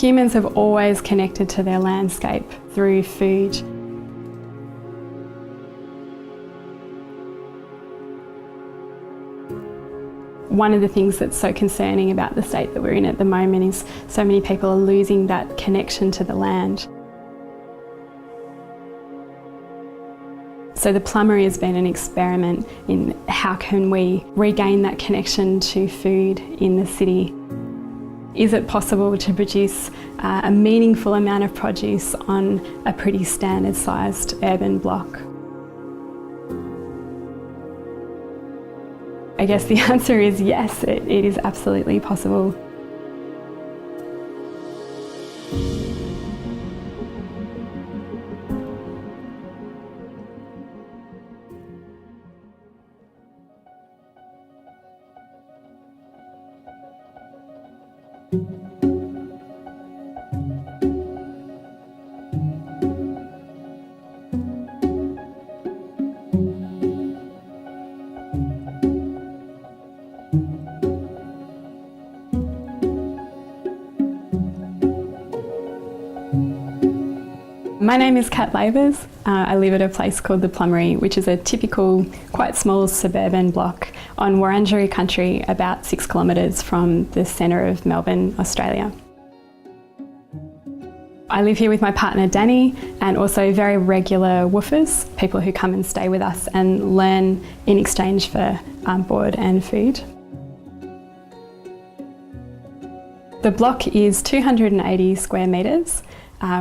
Humans have always connected to their landscape through food. One of the things that's so concerning about the state that we're in at the moment is so many people are losing that connection to the land. So the plummery has been an experiment in how can we regain that connection to food in the city. Is it possible to produce a meaningful amount of produce on a pretty standard-sized urban block? I guess the answer is yes, it is absolutely possible. My name is Kat Labers. I live at a place called the Plummery, which is a typical, quite small suburban block on Wurundjeri country, about 6 kilometres from the centre of Melbourne, Australia. I live here with my partner Danny, and also very regular woofers, people who come and stay with us and learn in exchange for board and food. The block is 280 square metres.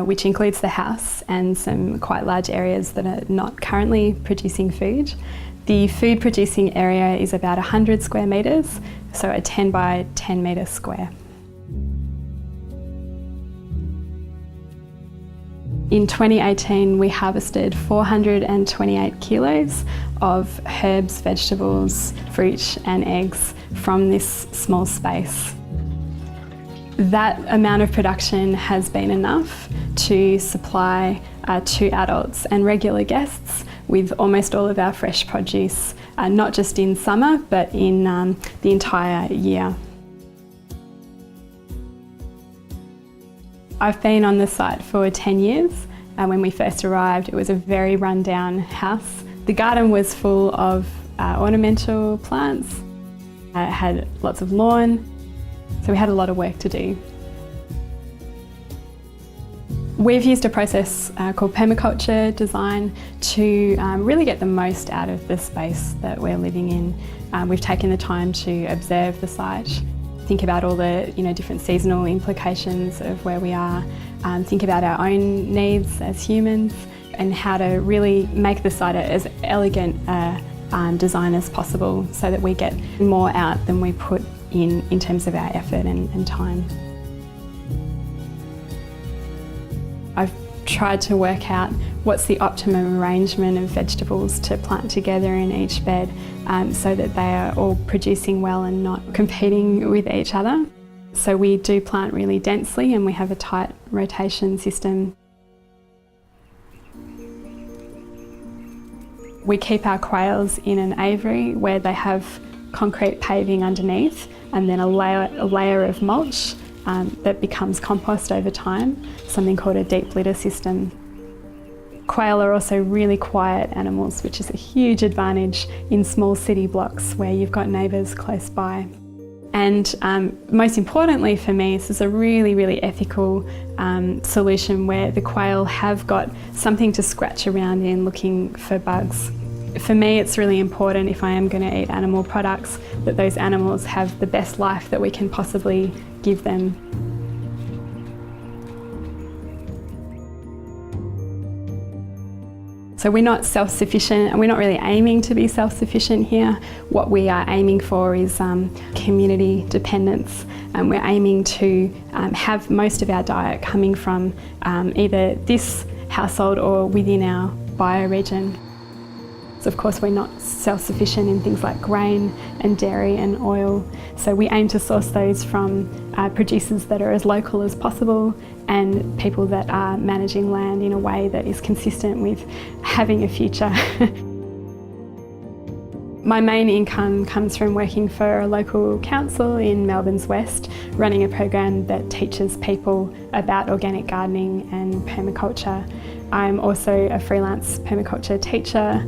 Which includes the house and some quite large areas that are not currently producing food. The food producing area is about 100 square metres, so a 10 by 10 metre square. In 2018 we harvested 428 kilos of herbs, vegetables, fruit and eggs from this small space. That amount of production has been enough to supply 2 adults and regular guests with almost all of our fresh produce, not just in summer but in the entire year. I've been on the site for 10 years. When we first arrived it was a very run-down house. The garden was full of ornamental plants, it had lots of lawn. So we had a lot of work to do. We've used a process called permaculture design to really get the most out of the space that we're living in. We've taken the time to observe the site, think about all the different seasonal implications of where we are, think about our own needs as humans and how to really make the site as elegant design as possible so that we get more out than we put in terms of our effort and time. I've tried to work out what's the optimum arrangement of vegetables to plant together in each bed so that they are all producing well and not competing with each other. So we do plant really densely and we have a tight rotation system. We keep our quails in an aviary where they have concrete paving underneath and then a layer of mulch that becomes compost over time, something called a deep litter system. Quail are also really quiet animals, which is a huge advantage in small city blocks where you've got neighbours close by. And most importantly for me, this is a really, really ethical solution where the quail have got something to scratch around in looking for bugs. For me, it's really important if I am going to eat animal products that those animals have the best life that we can possibly give them. So we're not self-sufficient and we're not really aiming to be self-sufficient here. What we are aiming for is community dependence, and we're aiming to have most of our diet coming from either this household or within our bioregion. So of course we're not self-sufficient in things like grain and dairy and oil, so we aim to source those from producers that are as local as possible and people that are managing land in a way that is consistent with having a future. My main income comes from working for a local council in Melbourne's West, running a program that teaches people about organic gardening and permaculture. I'm also a freelance permaculture teacher,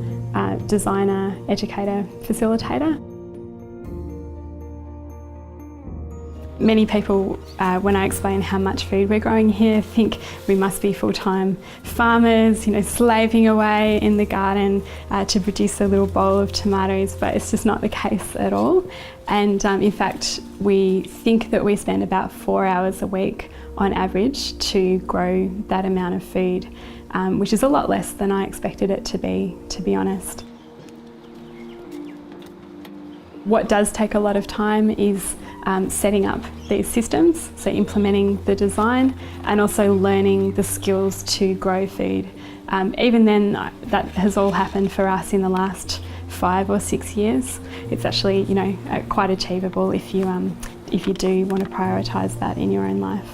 designer, educator, facilitator. Many people, when I explain how much food we're growing here, think we must be full-time farmers, slaving away in the garden to produce a little bowl of tomatoes, but it's just not the case at all. And in fact, we think that we spend about 4 hours a week on average to grow that amount of food, which is a lot less than I expected it to be honest. What does take a lot of time is setting up these systems, so implementing the design and also learning the skills to grow food. Even then, that has all happened for us in the last 5 or 6 years. It's actually, quite achievable if you do want to prioritise that in your own life.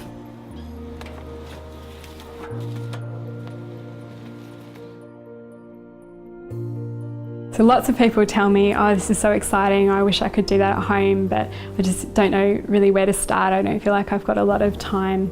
So lots of people tell me, oh, this is so exciting, I wish I could do that at home, but I just don't know really where to start. I don't feel like I've got a lot of time.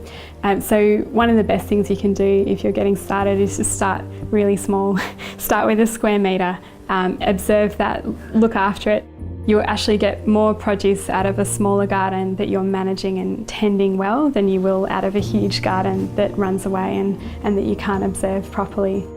So one of the best things you can do if you're getting started is just start really small. Start with a square metre, observe that, look after it. You'll actually get more produce out of a smaller garden that you're managing and tending well than you will out of a huge garden that runs away and that you can't observe properly.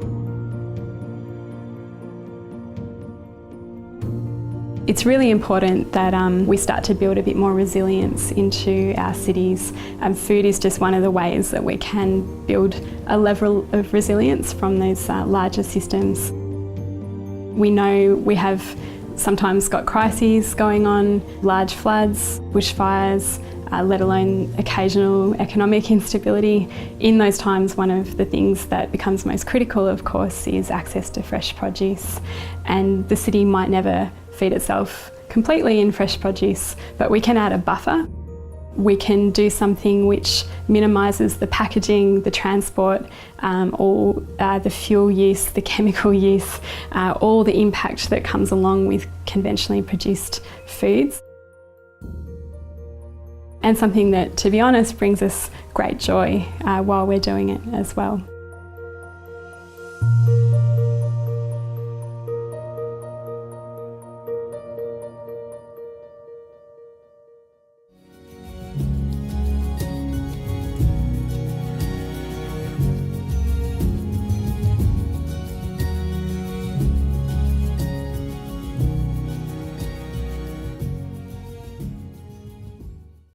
It's really important that we start to build a bit more resilience into our cities. Food is just one of the ways that we can build a level of resilience from those larger systems. We know we have sometimes got crises going on, large floods, bushfires, let alone occasional economic instability. In those times, one of the things that becomes most critical, of course, is access to fresh produce. And the city might never feed itself completely in fresh produce, but we can add a buffer. We can do something which minimises the packaging, the transport, all the fuel use, the chemical use, all the impact that comes along with conventionally produced foods. And something that, to be honest, brings us great joy while we're doing it as well.